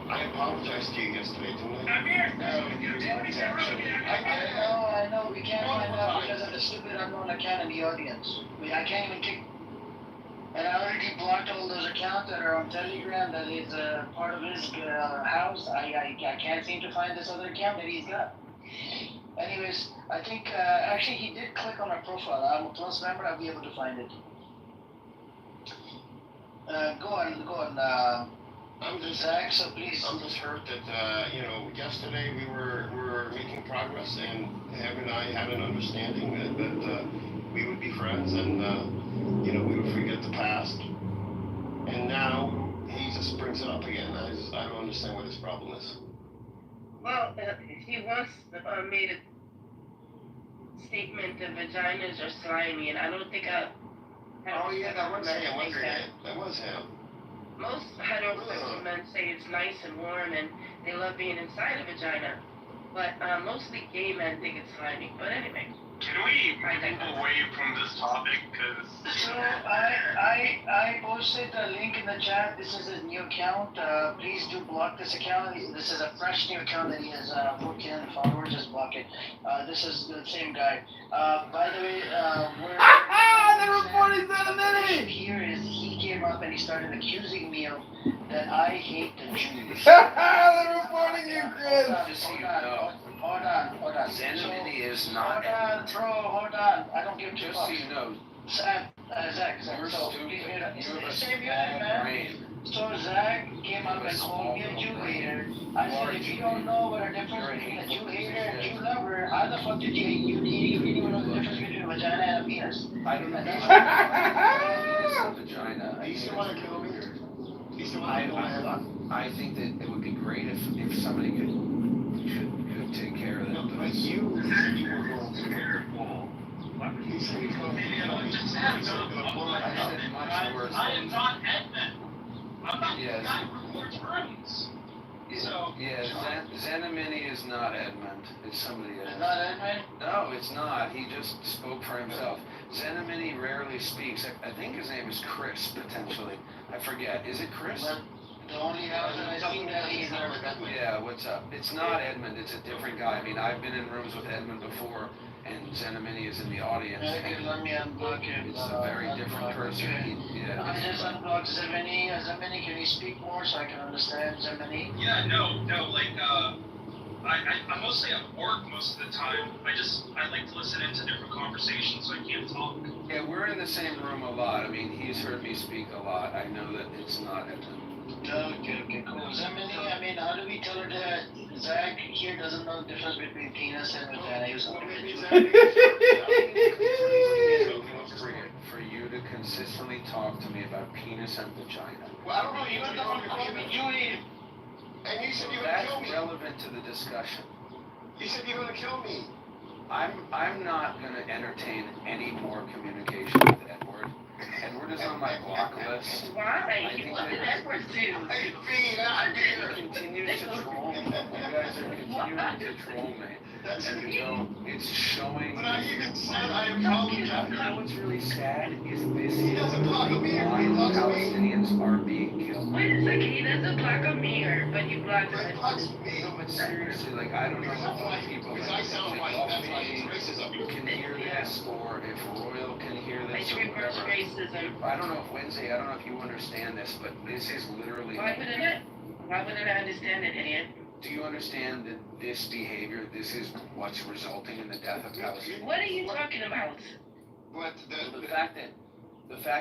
I apologized to you yesterday, didn't I? Amir, you did me I know. We can't find out because of the stupid unknown account in the audience. I can't even kick. And I already blocked all those accounts that are on Telegram that is part of his house. I can't seem to find this other account that he's got. Anyways, I think actually he did click on our profile. I'm a close member. I'll be able to find it. Go on. I'm just Zach, so please. I'm just hurt that yesterday we were making progress, and Heb and I had an understanding that we would be friends, and we would forget the past. And now he just brings it up again. I don't understand what his problem is. Well, he once made a statement that vaginas are slimy, and I don't think Oh yeah, that was him. That was him. Most heterosexual men say it's nice and warm and they love being inside a vagina. But mostly gay men think it's slimy. But anyway. Can we move away from this topic? Because So I posted a link in the chat. This is his new account. Please do block this account. This is a fresh new account that he has 14 followers. Just block it. This is the same guy. By the way, They're reporting that a minute. Here is he came up and he started accusing me of that I hate the Jews. They're reporting you, Chris. Hold on. Xenophagy is not. Hold on. I don't give two Just fucks. so you know, Zach, you're so stupid. please You have a same unit, small man. brain. So Zach came up and called me a Jew hater. I said, if you don't know what a difference between a Jew hater and a Jew lover, how the fuck did you didn't even know the difference between a vagina and a penis? I don't know. Vagina. Do you still want to kill me? Do you still want to kill me? I think that it would be great if somebody could take care of that. No, but you said you were going to careful. You said you were going to I am not Edmund. I'm not the guy who reports rooms. Yeah, Zenimini is not Edmund. It's somebody else. It's not Edmund? No, it's not. He just spoke for himself. Zenimini rarely speaks. I think his name is Chris, potentially. I forget. Is it Chris? But the only house that I've seen that he's never Edmund. Yeah, what's up? It's not Edmund. It's a different guy. I mean, I've been in rooms with Edmund before, and Zenimini is in the audience. Okay, let me unblock him. It's a very different person. Okay. Yeah. I just unblocked Zemini. Zemini, can you speak more so I can understand Zemini? Yeah, no, like, I'm mostly at work most of the time. I like to listen into different conversations, so I can't talk. Yeah, we're in the same room a lot. I mean, he's heard me speak a lot. I know that it's not Edmund. Okay, cool. Zemini, I mean, how do we tell her that Zach here doesn't know the difference between penis and vagina? He was For you to consistently talk to me about penis and vagina. Well, I don't know, you were the one who you and you said you were gonna kill me. That's relevant to the discussion. You said you were gonna kill me. I'm not gonna entertain any more communication with Edward. Edward is on my block list. Why? I think What did that Edward do? he continues to troll me. You guys are continuing to troll me. And you know, it's showing. But I even said I apologize. You know what's really sad is this is why Palestinians are being killed. Wait a second, he doesn't block a mirror, but you blocked It him. bugs me. No, but seriously, like, I don't know if people Because I sound white, that's why it's racism. can hear this, or if Royal can hear I this, or reverse whatever. racism. I don't know if Wednesday, I don't know if you understand this, but this is literally. Why wouldn't I understand it, idiot? Do you understand that this behavior, this is what's resulting in the death of Palestinians? What are you talking about? But The fact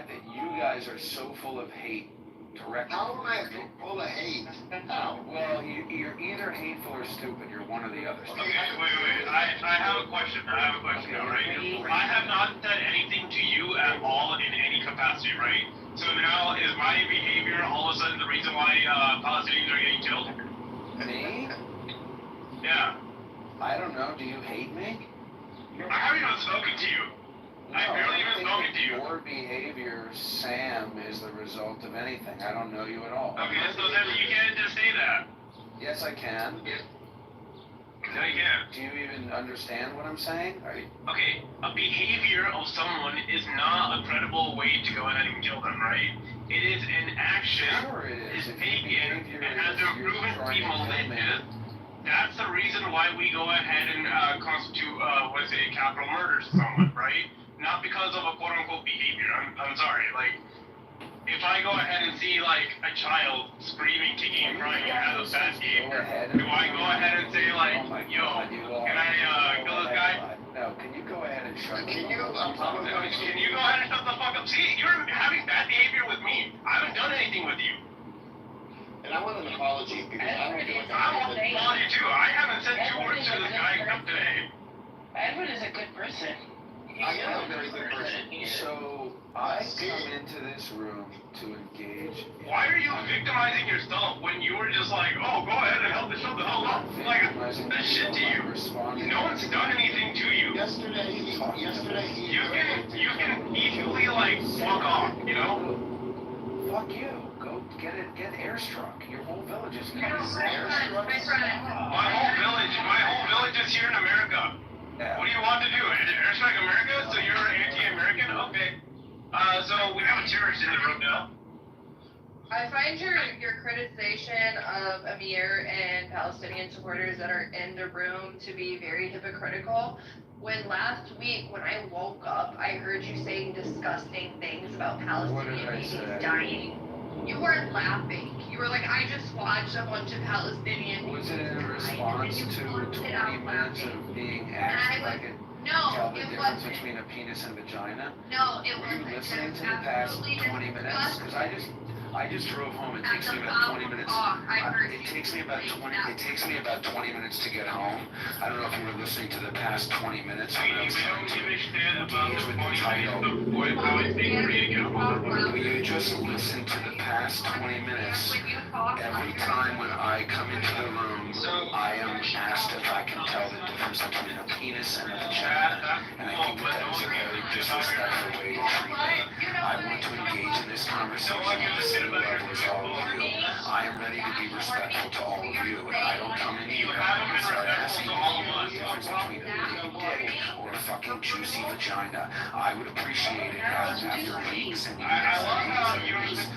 that you guys are so full of hate directly. how am I full of hate? How? Well, you're either hateful or stupid. You're one or the other. Okay, wait. I have a question. Okay, Now, right? I have not said anything to you at all in any capacity, right? So now is my behavior all of a sudden the reason why Palestinians are getting killed? Me? Yeah. I don't know. Do you hate me? I haven't even spoken to you. I barely even spoken to you. Your behavior, Sam, is the result of anything. I don't know you at all. Okay, so then you can't just say that. Yes, I can. No, you can't. Do you even understand what I'm saying? Okay, a behavior of someone is not a credible way to go ahead and kill them, right? It is an action. Sure it is. It's taken and has a proven to be malicious. That's the reason why we go ahead and constitute, capital murder to someone, right? Not because of a quote-unquote behavior. I'm sorry, like, if I go ahead and see, like, a child screaming, kicking, and crying and has a bad behavior, do I go ahead and say, like, yo, can I kill this guy? No, can you go ahead and shut Can you go ahead and shut the fuck up? See, you're having bad behavior with me. I haven't done anything with you. And I want an apology because I don't feel like I want an apology too. I haven't said 2 words to this guy except today. Edward is a good person. I am a very good person. So, I come into this room to engage. Why are you victimizing yourself when you were just like, oh, go ahead and help shut the hell up? Like, that's shit to you. No one's done anything to you. Yesterday he You can easily, like, walk off, you know? Fuck you. Go get airstruck. Your whole village is My whole village is here in America. Yeah. What do you want to do? Airstrike America? So you're anti-American? Okay. So we have a terrorist in the room now. I find your criticization of Amir and Palestinian supporters that are in the room to be very hypocritical. When last week, when I woke up, I heard you saying disgusting things about Palestinian babies dying. You weren't laughing. You were like, I just watched a bunch of Palestinian babies. Was it in response to 20 minutes of being asked like it? Tell the difference between a penis and vagina? No, it wasn't. Were you listening to the It was past 20 minutes? Because I just drove home. It takes me about 20 minutes. It takes me about 20 minutes to get home. I don't know if you were listening to the past 20 minutes when I was trying to engage with the title. Will you just listen to the past 20 minutes? Every time when I come into the room, I am asked if I can tell the difference between a penis and a vagina. And I think that is a very disrespectful way to treat me. I I want to engage in this conversation at the same level as all of you. I am ready to be respectful to all of you, and I don't come in here and start asking you the difference between a big dick or a fucking juicy vagina. I would appreciate it after weeks and years.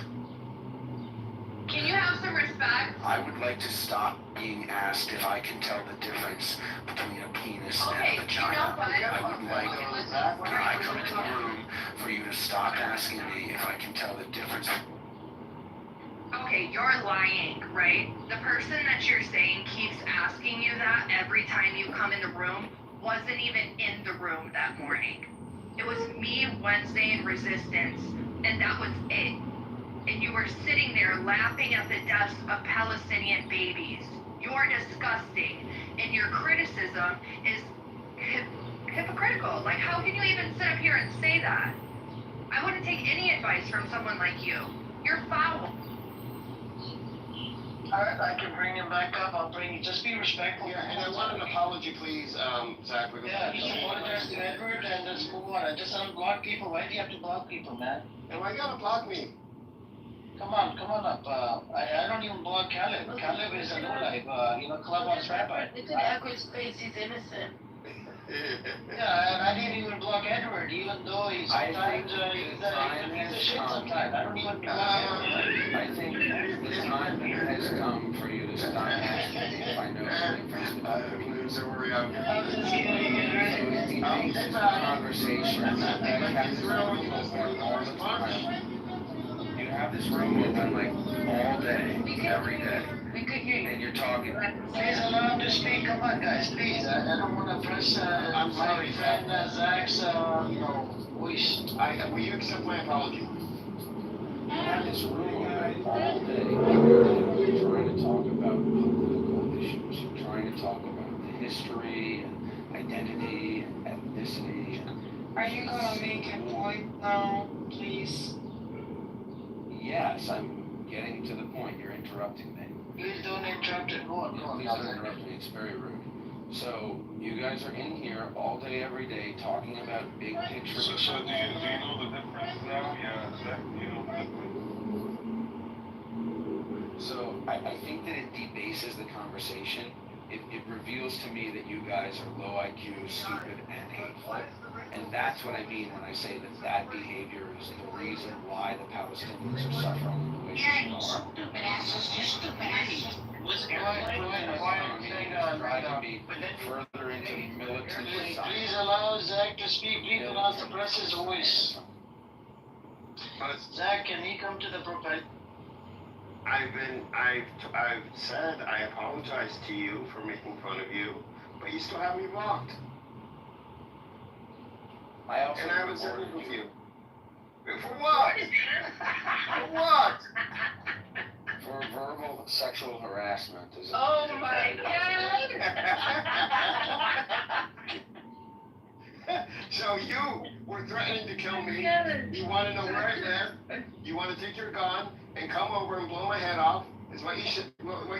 Can you have some respect? I would like to stop being asked if I can tell the difference between a penis and a vagina. I would like, when I come into the room, for you to stop asking me if I can tell the difference. Okay, you're lying, right? The person that you're saying keeps asking you that every time you come in the room wasn't even in the room that morning. It was me Wednesday in Resistance, and that was it. And you were sitting there laughing at the deaths of Palestinian babies. You're disgusting, and your criticism is hypocritical. Like, how can you even sit up here and say that? I wouldn't take any advice from someone like you. You're foul. Alright, I can bring him back up. I'll bring you. Just be respectful. Yeah, and I want an apology, please, Zach. Yeah, just apologize to Edward and let's move on. I just don't block people. Why do you have to block people, man? And why you gotta block me? Come on up. I don't even block Caleb. Caleb is a no-life, clubhouse rabbi. Look at Edward's face, he's innocent. Yeah, and I didn't even block Edward, even though he's sometimes he's a piece of shit sometimes. I don't even block Edward. I think the time has come for you to stop asking me if I know the difference between So I'm just kidding, Edward. it's a conversation that has this room open all the time. You have this room open like all day, every day. We could hear you. And you're talking. Please allow him to speak. Come on, guys, please. I don't want to press I'm sorry, my friend Zach's, voice. Will you accept my apology? You have this room open all day. You're trying to talk about political issues. You're trying to talk about the history and identity and ethnicity. Are you gonna make a point now, please? Yes, I'm getting to the point. You're interrupting me. Please don't interrupt it. Go on. Please don't interrupt me. It's very rude. So, you guys are in here all day, every day, talking about big picture. So do you know the difference now? Yeah, Zach, do you know the difference? So, I think that it debases the conversation. It reveals to me that you guys are low IQ, stupid, and hateful. And that's what I mean when I say that behavior is the reason why the Palestinians are suffering the way they are. Stupid asses, you stupid asses. Why don't you Try to be further into militant Please science. allow Zach to speak. Please do not suppress his voice. Zach, can he come to the pulpit? I've said I apologize to you for making fun of you, but you still have me blocked. And I haven't said it with you. For what? For what? For verbal sexual harassment. Oh my God! So you were threatening to kill me. You want to know where I live. You want to take your gun and come over and blow my head off. Is what you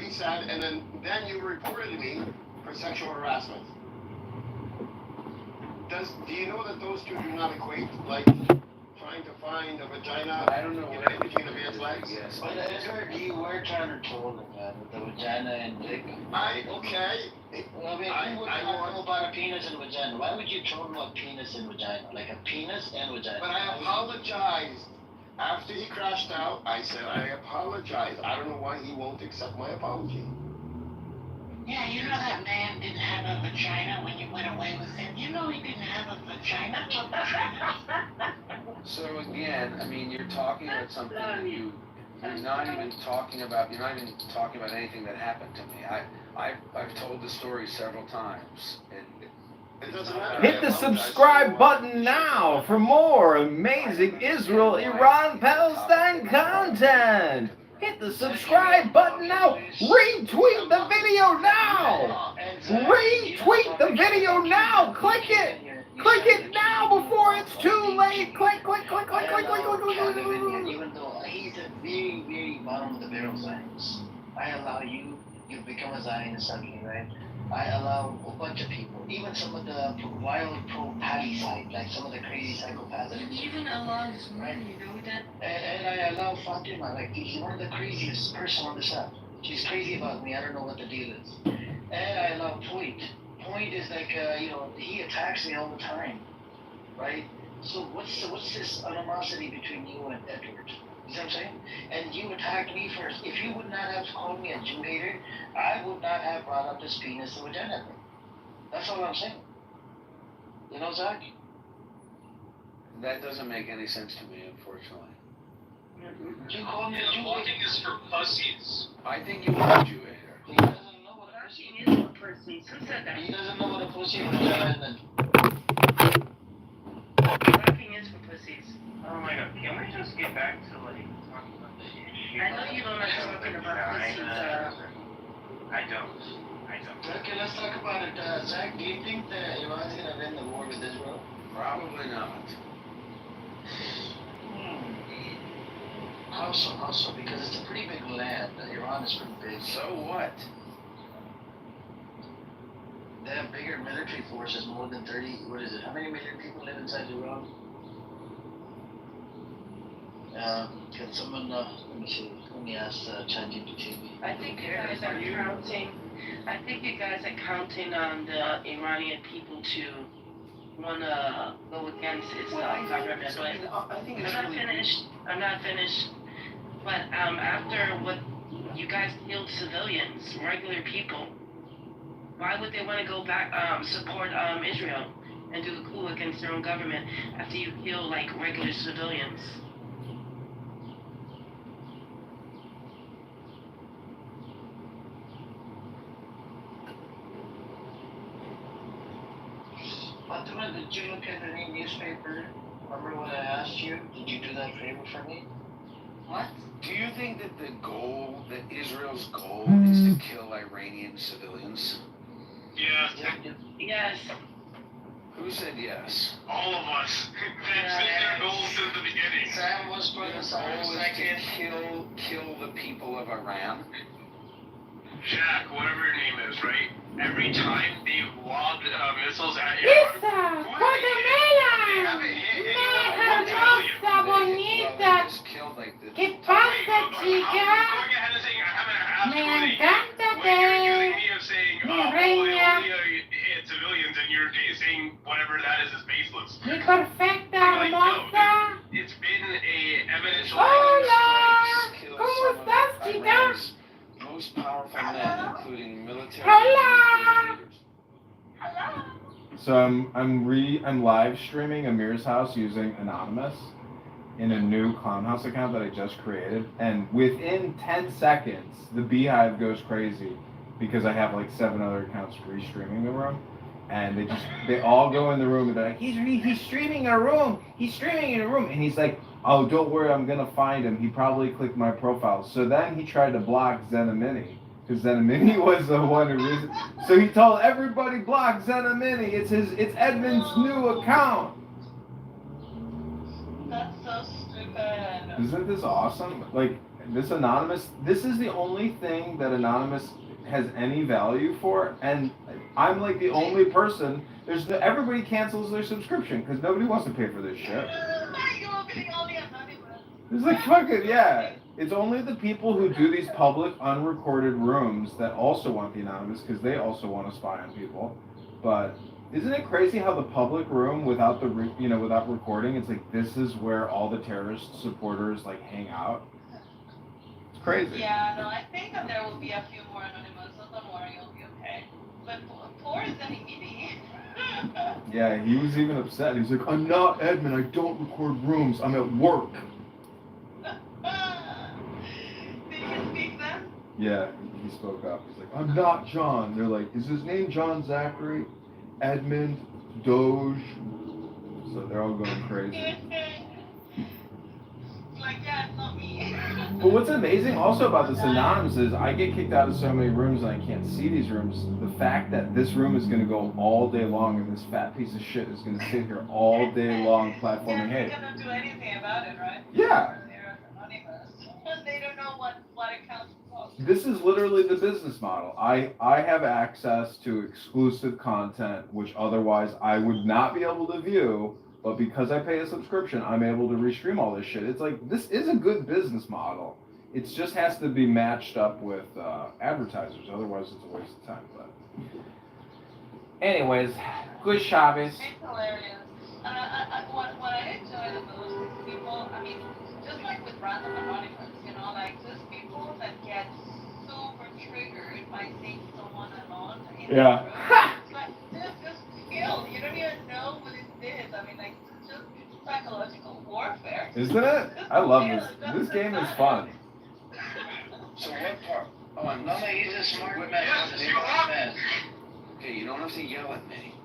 said, and then you reported me for sexual harassment. Do you know that those two do not equate? Like trying to find a vagina in between a man's legs? Yes. But I heard you were trying to troll him, man, with the vagina and dick. Okay. Well, who would not know about a penis and vagina? Why would you troll him about penis and vagina? Like a penis and vagina. But I apologized. After he crashed out, I said I apologize. I don't know why he won't accept my apology. Yeah, you know that man didn't have a vagina when you went away with him. You know he didn't have a vagina. So again, I mean, you're talking about something that you're not even talking about anything that happened to me. I've told the story several times. Hit the subscribe button now for more amazing Israel, Iran, Palestine content. Hit the subscribe button now. Retweet the video now. Retweet the video now. Click it. Click it now before it's too late. Click, click, click, click, click, click, click, click. Even though he's at very, very bottom of the barrel Zionist, I allow you to become a Zionist, okay, right? I allow a bunch of people, even some of the wild pro-Patty side, like some of the crazy psychopaths. That Even allows right? You know that. And I allow Fatima, like he's one of the craziest person on this app. She's crazy about me. I don't know what the deal is. And I allow Point. Point is like, he attacks me all the time, right? So what's this animosity between you and Edward? You know what I'm saying? And you attacked me first. If you would not have called me a Jew hater, I would not have brought up this penis or vagina thing. That's all I'm saying. You know, Zach? That doesn't make any sense to me, unfortunately. You call me a Jew Blocking is for pussies. I think you are a Jew hater. He doesn't know what a pussy is for pussies. Who said that? He doesn't know what a pussy and vagina is. Blocking is for pussies. Oh my god, can we just get back to like talking about the issue? I know you don't like talking about pussies. I don't. Okay, let's talk about it. Zach, do you think that Iran's gonna win the war with Israel? Probably not. How so? Because it's a pretty big land. Iran is pretty big. So what? They have bigger military forces, more than 30, what is it? How many million people live inside Iran? Can someone, let me see, let me ask ChatGPT. I think you guys are counting. I think you guys are counting on the Iranian people to wanna go against Islam government. But I think I'm not finished. But after what you guys killed civilians, regular people, why would they want to go back support Israel and do the coup against their own government after you kill like regular civilians? Fatima, did you look at any newspaper? Remember what I asked you? Did you do that favor for me? What? Do you think that Israel's goal is to kill Iranian civilians? Yeah. Yes. Who said yes? All of us. That's been their goal since the beginning. Sam was put aside a second. To kill the people of Iran? Jack, whatever your name is, right? Every time they've lobbed missiles at Iran, they haven't hit anyone They just killed like the... ¿Qué pasa, chica? Going ahead and saying I haven't actually when you're accusing me of saying, they only hit civilians and you're saying whatever that is baseless. Mi perfecta hermosa. It's been a evidential Hola. ¿Cómo estás, chica? Most powerful men, including military Hola. leaders. Hello. So I'm live streaming Amir's house using Anonymous in a new Clownhouse account that I just created, and within 10 seconds the Beehive goes crazy because I have like 7 other accounts restreaming the room, and they all go in the room and they're like, he's streaming a room, and he's like, oh, don't worry, I'm gonna find him. He probably clicked my profile. So then he tried to block Zenamini, because Zenamini was the one who so he told everybody block Zenamini. It's Edmund's new account. That's so stupid. Isn't this awesome? Like, this Anonymous, this is the only thing that Anonymous has any value for, and I'm like the only person. Everybody cancels their subscription because nobody wants to pay for this shit. It's like, fuck it, yeah. It's only the people who do these public unrecorded rooms that also want the Anonymous, because they also want to spy on people. But isn't it crazy how the public room without without recording, it's like this is where all the terrorist supporters like hang out? It's crazy. Yeah, no, I think that there will be a few more anonymous, so don't worry, you'll be okay. But poor is an idiot. Yeah, he was even upset. He's like, I'm not Edmund, I don't record rooms, I'm at work. Did he speak then? Yeah, he spoke up. He's like, I'm not John. They're like, is his name John Zachary? Edmund? Doge? So they're all going crazy. Like, yeah, it's not me. But what's amazing also about this Anonymous is I get kicked out of so many rooms and I can't see these rooms. The fact that this room is going to go all day long and this fat piece of shit is going to sit here all day long platforming hate. They're not gonna do anything about it, right? Yeah. They're anonymous. They don't know what it counts for. this is literally the business model. I have access to exclusive content, which otherwise I would not be able to view, but because I pay a subscription, I'm able to restream all this shit. It's like, this is a good business model. It just has to be matched up with advertisers, otherwise it's a waste of time. But anyways, good Shabbos. It's hilarious. What I enjoy the most is people, I mean, just like with random anonymous, you know, like just people that get super triggered by seeing someone alone in the room. It's like, just kill. You don't even know what it is. I mean, like, it's just psychological warfare. Isn't it? I love this. This game is fun. So what part? Oh, and Mama, he's a smart man. Yes, He's a you smart are. man. Okay, you don't have to yell at me.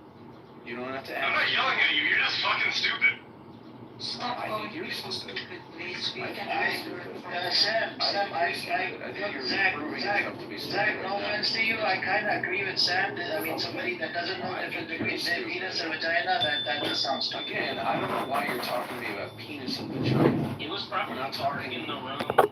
You don't have to I'm not ask. yelling at you, you're just fucking stupid. I think you're so stupid. Sam, Zach, no offense to you, I kind of agree with Sam. I mean, somebody that doesn't know the difference between penis and vagina, that just sounds stupid. Again, I don't know why you're talking to me about penis and vagina. It was probably We're not talking talking in the room